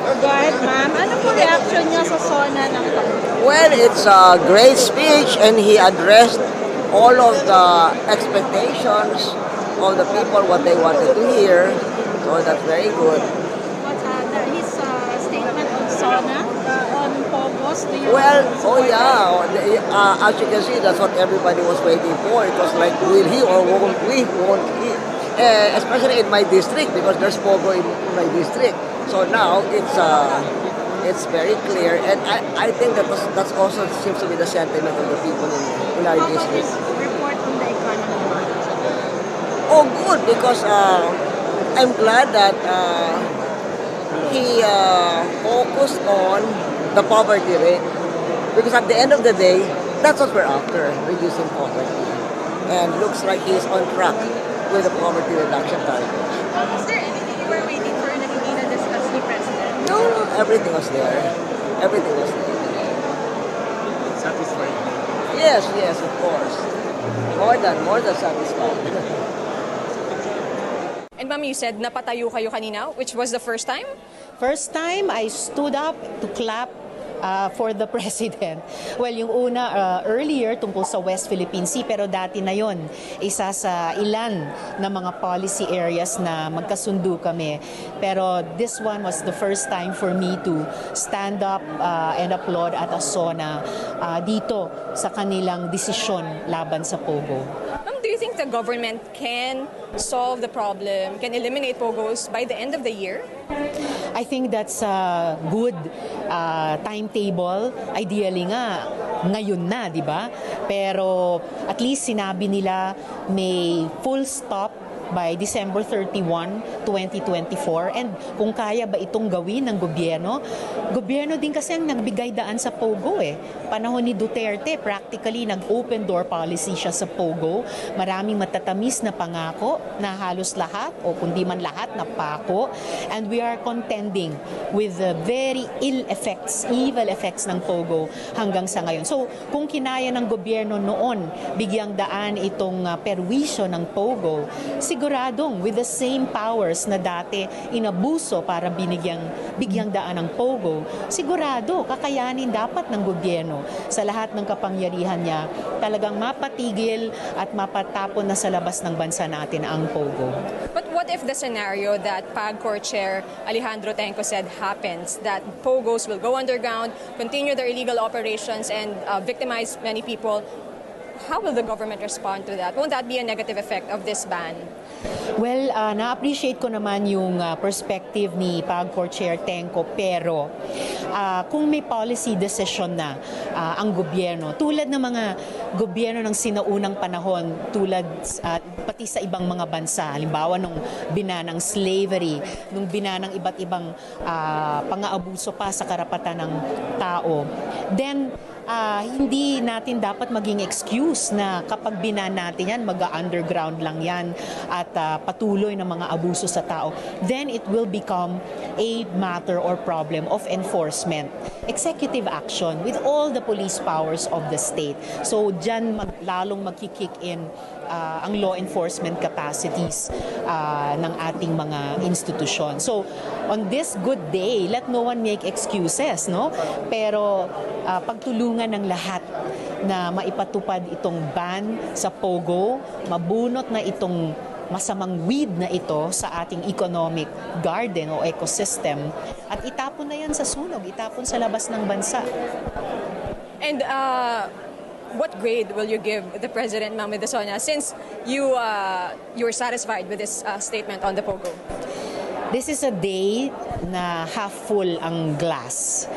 Go ahead, ma'am. Ano po reaction niyo sa SONA ng Well, it's a great speech and he addressed all of the expectations of the people, what they wanted to hear. So that's very good. his statement on SONA, on POGOS? Do you Well, oh support yeah, as you can see, that's what everybody was waiting for. It was like, will he or won't we? Won't he? Especially in my district, because there's Pogo in my district. So now it's very clear, and I think that's also seems to be the sentiment of the people in our How about his district. report on the economy? Oh, good, because I'm glad that he focused on the poverty rate, because at the end of the day, that's what we're after, reducing poverty. And looks like he's on track with the poverty reduction target. Is there anything you were waiting for na hindi na-discuss ni President? No, everything was there. Everything was there. Satisfied. Yes, of course. More than satisfied. And ma'am, you said napatayo kayo kanina, which was the first time? First time, I stood up to clap for the president. Well, yung una, earlier, tungkol sa West Philippine Sea, pero dati na yon, isa sa ilan na mga policy areas na magkasundo kami. Pero this one was the first time for me to stand up and applaud at Asona dito sa kanilang desisyon laban sa Pogo. Ma'am, do you think the government can solve the problem, can eliminate POGOs by the end of the year? I think that's a good timetable. Ideally nga, ngayon na, di ba? Pero at least sinabi nila may full stop by December 31, 2024. And kung kaya ba itong gawin ng gobyerno din kasi ang nagbigay daan sa Pogo eh. Panahon ni Duterte, practically nag-open door policy siya sa Pogo. Maraming matatamis na pangako na halos lahat o kundi man lahat na pako. And we are contending with the very evil effects ng Pogo hanggang sa ngayon. So kung kinaya ng gobyerno noon bigyang daan itong perwisyo ng Pogo, siguradong with the same powers na dati inabuso para bigyang daan ng Pogo, sigurado kakayanin dapat ng gobyerno sa lahat ng kapangyarihan niya talagang mapatigil at mapatapon na sa labas ng bansa natin ang Pogo. But what if the scenario that PAGCOR Chair Alejandro Tenco said happens, that POGOs will go underground, continue their illegal operations and victimize many people? How will the government respond to that? Won't that be a negative effect of this ban? Well, na-appreciate ko naman yung perspective ni PAGCOR Chair Tenco, pero kung may policy decision na ang gobyerno, tulad ng mga gobyerno ng sinaunang panahon, pati sa ibang mga bansa, halimbawa nung binanang slavery, nung binanang iba't ibang pang-aabuso pa sa karapatan ng tao, then hindi natin dapat maging excuse na kapag binan natin yan, mag-underground lang yan at patuloy ng mga abuso sa tao, then it will become a matter or problem of enforcement. Executive action with all the police powers of the state. So dyan lalong magkikick in ang law enforcement capacities ng ating mga institusyon. So on this good day, let no one make excuses, no? Pero pagtulungan ng lahat na maipatupad itong ban sa Pogo, mabunot na itong masamang weed na ito sa ating economic garden o ecosystem at itapon na yan sa sunog, itapon sa labas ng bansa. And what grade will you give the President, Ma'am Medisona, since you were satisfied with this statement on the Pogo? This is a day na half full ang glass.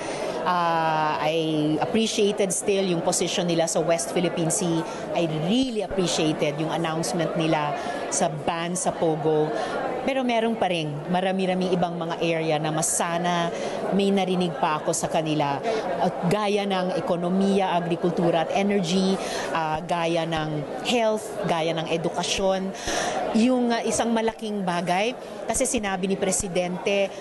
I appreciated still yung position nila sa West Philippine Sea. I really appreciated yung announcement nila sa ban sa Pogo. Pero meron pa rin marami-raming ibang mga area na mas sana may narinig pa ako sa kanila. Gaya ng ekonomiya, agrikultura at energy, gaya ng health, gaya ng edukasyon. Yung isang malaking bagay, kasi sinabi ni Presidente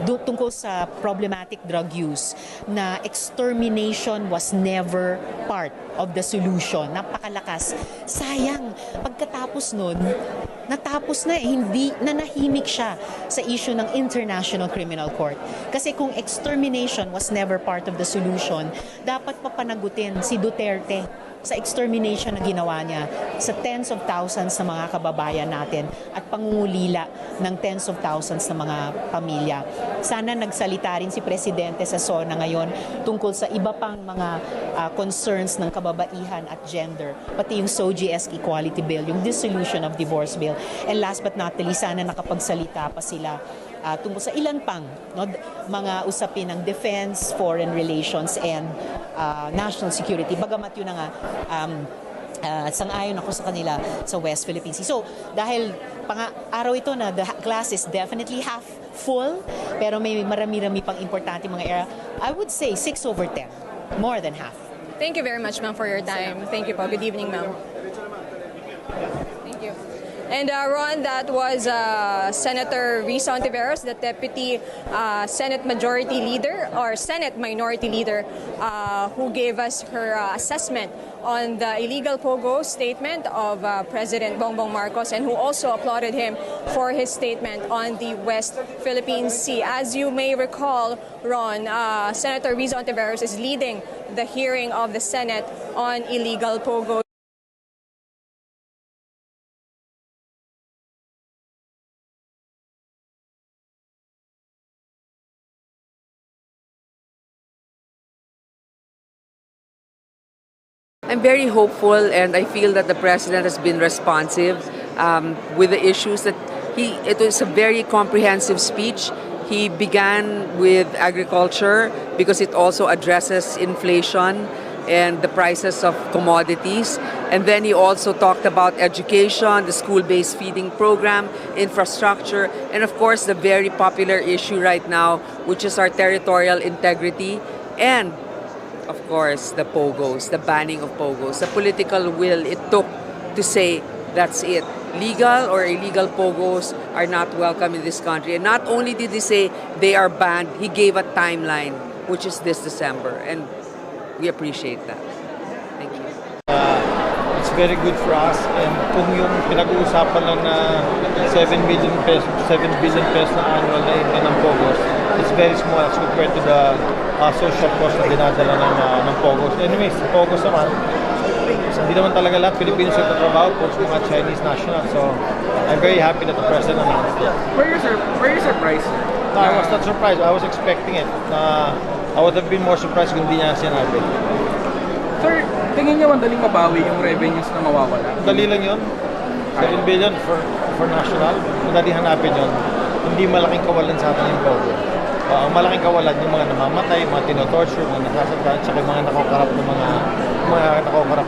tungkol sa problematic drug use, na extermination was never part of the solution. Napakalakas. Sayang, pagkatapos nun, natapos na hindi nanahimik siya sa issue ng International Criminal Court. Kasi kung extermination was never part of the solution, dapat papanagutin si Duterte sa extermination na ginawa niya sa tens of thousands na mga kababayan natin at pangungulila ng tens of thousands na mga pamilya. Sana nagsalita rin si Presidente sa SONA ngayon tungkol sa iba pang mga concerns ng kababaihan at gender, pati yung SOGS Equality Bill, yung dissolution of divorce bill. And last but not the least, sana nakapagsalita pa sila tungkol sa ilan pang mga usapin ng defense, foreign relations, and national security. Bagamat yun nga, sang-ayon ako sa kanila sa West Philippine Sea. So, dahil araw ito na the glass is definitely half full, pero may marami-rami pang importante mga area, I would say 6/10, more than half. Thank you very much, ma'am, for your time. Thank you po. Good evening, ma'am. Thank you. And Ron, that was Senator Risa Ontiveros, the Deputy Senate Majority Leader or Senate Minority Leader, who gave us her assessment on the illegal POGO statement of President Bongbong Marcos, and who also applauded him for his statement on the West Philippine Sea. As you may recall, Ron, Senator Risa Ontiveros is leading the hearing of the Senate on illegal POGO. I'm very hopeful, and I feel that the president has been responsive with the issues that it was a very comprehensive speech. He began with agriculture because it also addresses inflation and the prices of commodities. And then he also talked about education, the school-based feeding program, infrastructure, and of course the very popular issue right now, which is our territorial integrity, and of course, the POGOs, the banning of POGOs, the political will it took to say that's it. Legal or illegal POGOs are not welcome in this country. And not only did he say they are banned, he gave a timeline, which is this December. And we appreciate that. Thank you. It's very good for us, and kung yung pinag-uusapan lang na 7 billion pesos na annual na income ng POGOs, it's very small as compared to the social cost na dinadala ng POGOs. Anyways, POGOs naman, hindi naman talaga lahat Pilipinos yung tatrabaho, po mga Chinese national. So, I'm very happy that the President announced it. Were you surprised? No, I was not surprised. I was expecting it. I would have been more surprised kung hindi niya sinabi. Sir, tingin niyo madaling mabawi yung revenues na mawawala? Dali lang yun. 7 billion for national. Madali hanapin yun. Hindi malaking kawalan sa atin yung POGO. Ang malaking kawalan yung mga namamatay, mga tinotorture, mga nasasaktan, at saka yung mga nakokorap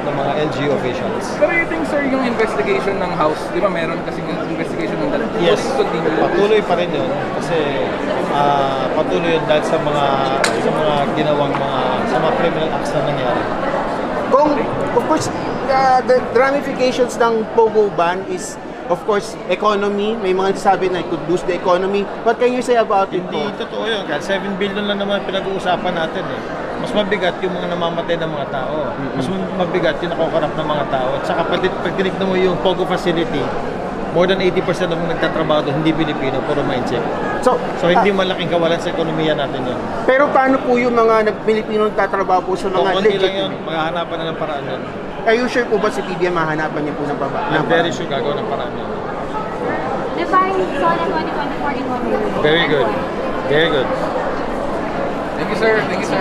ng mga LGU officials. Pero you think, sir, yung investigation ng House, di ba meron kasi yung investigation ng dalawa? Yes, patuloy pa rin yun. Kasi patuloy yun dahil sa mga ginawang sa mga criminal acts na nangyari. Of course, the ramifications ng POGO ban is, of course, economy. May mga sabi na it could boost the economy. What can you say about it? Hindi totoo yun. Kahit 7 billion lang naman pinag-uusapan natin eh. Mas mabigat yung mga namamatay ng mga tao. Mas mabigat yung nakokorap ng mga tao. At saka pag tinignan mo yung POGO facility, more than 80% ng mga nagtatrabaho doon, hindi Pilipino, puro mindset. So hindi malaking kawalan sa ekonomiya natin yun. Pero paano po yung mga Pilipino nagtatrabaho po sa mga Konti lang yun, legit? maghahanapan na ng paraan yun. Are you sure po ba si PBM mahanapan niya po ng baba? I'm very sure gagawa ng paraan yun. Define SONA 2024 in 1 year. Very good. Very good. Thank you, sir. Thank you, sir.